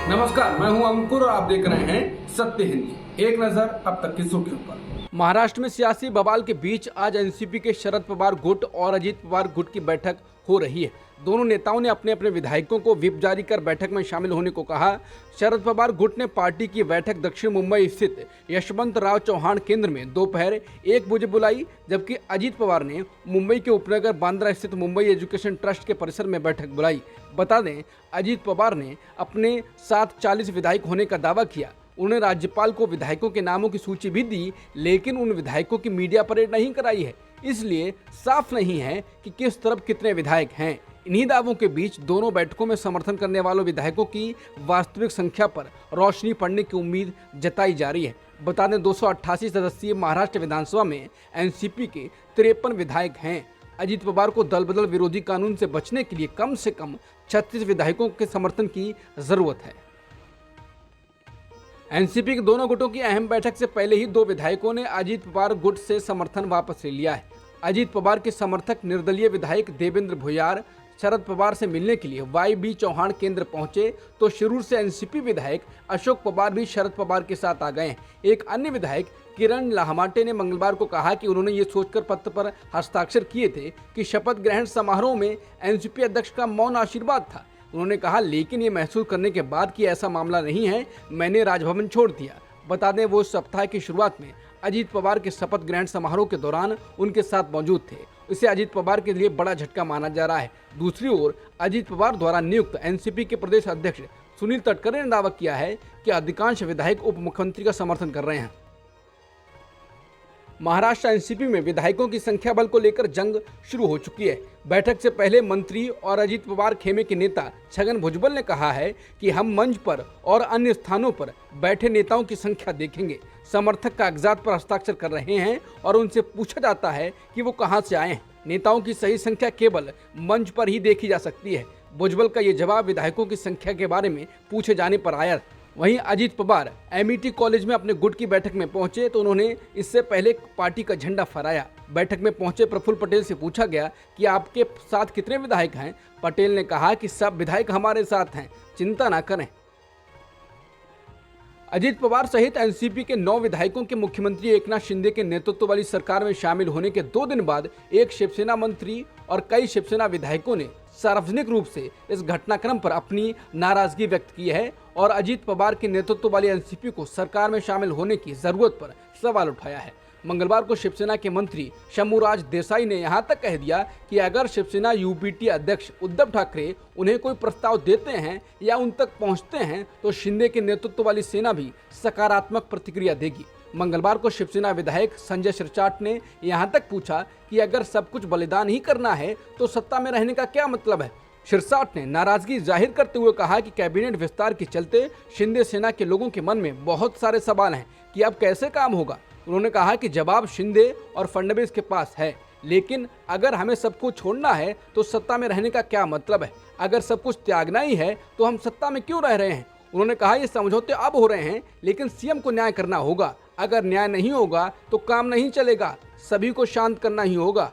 नमस्कार, मैं हूं अंकुर और आप देख रहे हैं सत्य हिंदी। एक नजर अब तक की सुर्खियों पर। महाराष्ट्र में सियासी बवाल के बीच आज एनसीपी के शरद पवार गुट और अजीत पवार गुट की बैठक हो रही है। दोनों नेताओं ने अपने अपने विधायकों को व्हिप जारी कर बैठक में शामिल होने को कहा। शरद पवार गुट ने पार्टी की बैठक दक्षिण मुंबई स्थित यशवंतराव चौहान केंद्र में दोपहर 1 बजे बुलाई, जबकि अजीत पवार ने मुंबई के उपनगर बांद्रा स्थित मुंबई एजुकेशन ट्रस्ट के परिसर में बैठक बुलाई। बता दें, अजीत पवार ने अपने साथ 40 विधायक होने का दावा किया। उन्होंने राज्यपाल को विधायकों के नामों की सूची भी दी, लेकिन उन विधायकों की मीडिया परेड नहीं कराई है, इसलिए साफ नहीं है कि किस तरफ कितने विधायक हैं। इन्हीं दावों के बीच दोनों बैठकों में समर्थन करने वालों विधायकों की वास्तविक संख्या पर रोशनी पड़ने की उम्मीद जताई जा रही है। बता दें, 288 सदस्यीय महाराष्ट्र विधानसभा में एनसीपी के 53 विधायक हैं। अजीत पवार को दल बदल विरोधी कानून से बचने के लिए कम से कम 36 विधायकों के समर्थन की जरूरत है। एनसीपी के दोनों गुटों की अहम बैठक से पहले ही 2 विधायकों ने अजीत पवार गुट से समर्थन वापस ले लिया है। अजीत पवार के समर्थक निर्दलीय विधायक देवेंद्र भुयार शरद पवार से मिलने के लिए वाई.बी. चौहान केंद्र पहुंचे, तो शिरूर से एनसीपी विधायक अशोक पवार भी शरद पवार के साथ आ गए हैं। एक अन्य विधायक किरण लाहमाटे ने मंगलवार को कहा कि उन्होंने ये सोचकर पत्र पर हस्ताक्षर किए थे कि शपथ ग्रहण समारोह में एनसीपी अध्यक्ष का मौन आशीर्वाद था। उन्होंने कहा, लेकिन ये महसूस करने के बाद कि ऐसा मामला नहीं है, मैंने राजभवन छोड़ दिया। बता दें, वो सप्ताह की शुरुआत में अजीत पवार के शपथ ग्रहण समारोह के दौरान उनके साथ मौजूद थे। इसे अजीत पवार के लिए बड़ा झटका माना जा रहा है। दूसरी ओर अजीत पवार द्वारा नियुक्त एनसीपी के प्रदेश अध्यक्ष सुनील तटकरे ने दावा किया है कि अधिकांश विधायक उप मुख्यमंत्री का समर्थन कर रहे हैं। महाराष्ट्र एनसीपी में विधायकों की संख्या बल को लेकर जंग शुरू हो चुकी है। बैठक से पहले मंत्री और अजीत पवार खेमे के नेता छगन भुजबल ने कहा है कि हम मंच पर और अन्य स्थानों पर बैठे नेताओं की संख्या देखेंगे। समर्थक कागजात पर हस्ताक्षर कर रहे हैं और उनसे पूछा जाता है कि वो कहां से आए हैं। नेताओं की सही संख्या केवल मंच पर ही देखी जा सकती है। भुजबल का ये जवाब विधायकों की संख्या के बारे में पूछे जाने पर आया। वहीं अजीत पवार एमईटी कॉलेज में अपने गुट की बैठक में पहुंचे तो उन्होंने इससे पहले पार्टी का झंडा फहराया। बैठक में पहुंचे प्रफुल्ल पटेल से पूछा गया कि आपके साथ कितने विधायक हैं। पटेल ने कहा कि सब विधायक हमारे साथ हैं, चिंता ना करें। अजीत पवार सहित एनसीपी के 9 विधायकोों के मुख्यमंत्री एकनाथ शिंदे के नेतृत्व वाली सरकार में शामिल होने के 2 दिन बाद एक शिवसेना मंत्री और कई शिवसेना विधायकों ने सार्वजनिक रूप से इस घटनाक्रम पर अपनी नाराजगी व्यक्त की है और अजीत पवार के नेतृत्व वाली एनसीपी को सरकार में शामिल होने की जरूरत पर सवाल उठाया है। मंगलवार को शिवसेना के मंत्री शंभूराज देसाई ने यहां तक कह दिया कि अगर शिवसेना यूपीटी अध्यक्ष उद्धव ठाकरे उन्हें कोई प्रस्ताव देते हैं या उन तक पहुंचते हैं तो शिंदे के नेतृत्व वाली सेना भी सकारात्मक प्रतिक्रिया देगी। मंगलवार को शिवसेना विधायक संजय शिरसाट ने यहां तक पूछा कि अगर सब कुछ बलिदान ही करना है तो सत्ता में रहने का क्या मतलब है। शिरसाट ने नाराजगी जाहिर करते हुए कहा कि कैबिनेट विस्तार के चलते शिंदे सेना के लोगों के मन में बहुत सारे सवाल हैं कि अब कैसे काम होगा। उन्होंने कहा कि जवाब शिंदे और फडणवीस के पास है, लेकिन अगर हमें सब कुछ छोड़ना है तो सत्ता में रहने का क्या मतलब है। अगर सब कुछ त्यागना ही है तो हम सत्ता में क्यों रह रहे हैं। उन्होंने कहा, ये समझौते अब हो रहे हैं, लेकिन सीएम को न्याय करना होगा। अगर न्याय नहीं होगा तो काम नहीं चलेगा, सभी को शांत करना ही होगा।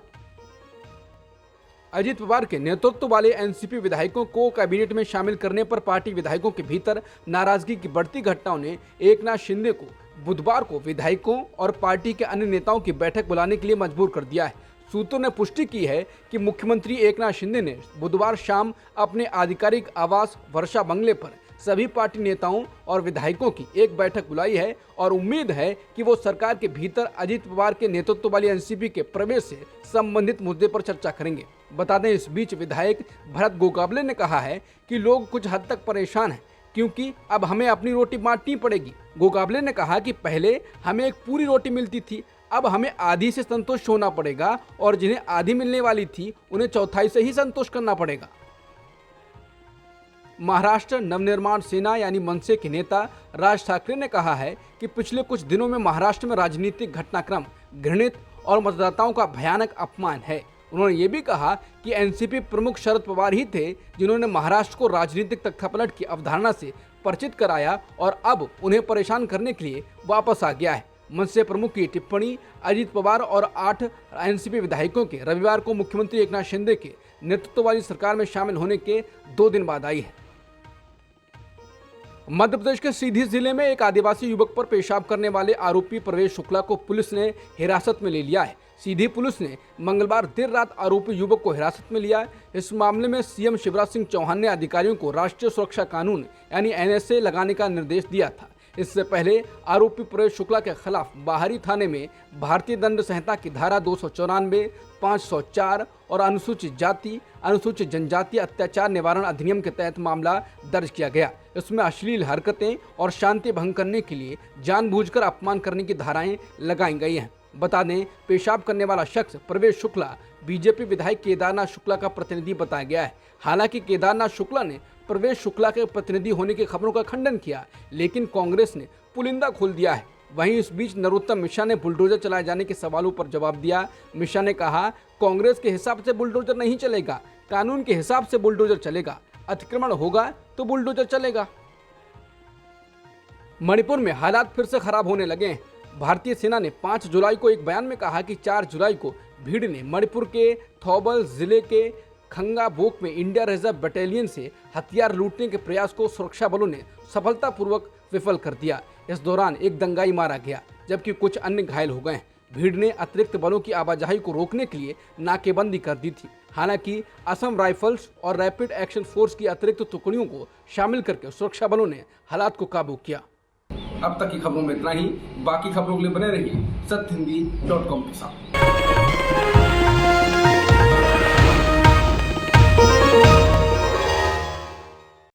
अजीत पवार के नेतृत्व वाले एनसीपी विधायकों को कैबिनेट में शामिल करने पर पार्टी विधायकों के भीतर नाराजगी की बढ़ती घटनाओं ने एकनाथ शिंदे को बुधवार को विधायकों और पार्टी के अन्य नेताओं की बैठक बुलाने के लिए मजबूर कर दिया है। सूत्रों ने पुष्टि की है कि मुख्यमंत्री एकनाथ शिंदे ने बुधवार शाम अपने आधिकारिक आवास वर्षा बंगले पर सभी पार्टी नेताओं और विधायकों की एक बैठक बुलाई है और उम्मीद है कि वो सरकार के भीतर अजीत पवार के नेतृत्व वाली एनसीपी के प्रवेश से संबंधित मुद्दे पर चर्चा करेंगे। बता दें, इस बीच विधायक भरत गोगावले ने कहा है कि लोग कुछ हद तक परेशान हैं क्योंकि अब हमें अपनी रोटी बांटनी पड़ेगी। गोगावले ने कहा कि पहले हमें एक पूरी रोटी मिलती थी, अब हमें आधी से संतुष्ट होना पड़ेगा और जिन्हें आधी मिलने वाली थी उन्हें चौथाई से ही संतुष्ट करना पड़ेगा। महाराष्ट्र नवनिर्माण सेना यानी मनसे के नेता राज ठाकरे ने कहा है कि पिछले कुछ दिनों में महाराष्ट्र में राजनीतिक घटनाक्रम घृणित और मतदाताओं का भयानक अपमान है। उन्होंने ये भी कहा कि एनसीपी प्रमुख शरद पवार ही थे जिन्होंने महाराष्ट्र को राजनीतिक तख्तापलट की अवधारणा से परिचित कराया और अब उन्हें परेशान करने के लिए वापस आ गया है। मनसे प्रमुख की टिप्पणी अजीत पवार और 8 एनसीपी विधायकों के रविवार को मुख्यमंत्री एकनाथ शिंदे के नेतृत्व वाली सरकार में शामिल होने के 2 दिन बाद आई है। मध्य प्रदेश के सीधी जिले में एक आदिवासी युवक पर पेशाब करने वाले आरोपी प्रवेश शुक्ला को पुलिस ने हिरासत में ले लिया है। सीधी पुलिस ने मंगलवार देर रात आरोपी युवक को हिरासत में लिया है। इस मामले में सीएम शिवराज सिंह चौहान ने अधिकारियों को राष्ट्रीय सुरक्षा कानून यानी एनएसए लगाने का निर्देश दिया था। इससे पहले आरोपी प्रवेश शुक्ला के खिलाफ बाहरी थाने में भारतीय दंड संहिता की धारा 294, 504 और अनुसूचित जाति अनुसूचित जनजाति अत्याचार निवारण अधिनियम के तहत मामला दर्ज किया गया। इसमें अश्लील हरकतें और शांति भंग करने के लिए जानबूझकर अपमान करने की धाराएं लगाई गई हैं। बता दें, पेशाब करने वाला शख्स प्रवेश शुक्ला बीजेपी विधायक केदारनाथ शुक्ला का प्रतिनिधि बताया गया है। हालांकि केदारनाथ शुक्ला ने प्रवेश शुक्ला के प्रतिनिधि होने की खबरों का खंडन किया, लेकिन कांग्रेस ने पुलिंदा खोल दिया है। वहीं इस बीच नरोत्तम मिश्रा ने बुलडोजर चलाए जाने के सवालों पर जवाब दिया। मिश्रा ने कहा, कांग्रेस के हिसाब से बुलडोजर नहीं चलेगा, कानून के हिसाब से बुलडोजर चलेगा। अतिक्रमण होगा तो बुलडोजर चलेगा। मणिपुर में हालात फिर से खराब होने लगे हैं। भारतीय सेना ने 5 जुलाई को एक बयान में कहा कि 4 जुलाई को भीड़ ने मणिपुर के थौबल जिले के खंगाबोक में इंडिया रिजर्व बटालियन से हथियार लूटने के प्रयास को सुरक्षा बलों ने सफलतापूर्वक विफल कर दिया। इस दौरान एक दंगाई मारा गया, जबकि कुछ अन्य घायल हो गए। भीड़ ने अतिरिक्त बलों की आवाजाही को रोकने के लिए नाकेबंदी कर दी थी। हालांकि असम राइफल्स और रैपिड एक्शन फोर्स की अतिरिक्त टुकड़ियों को शामिल करके सुरक्षा बलों ने हालात को काबू किया। अब तक की खबरों में इतना ही। बाकी खबरों के लिए बने रहिए सत्यहिंदी.com के साथ।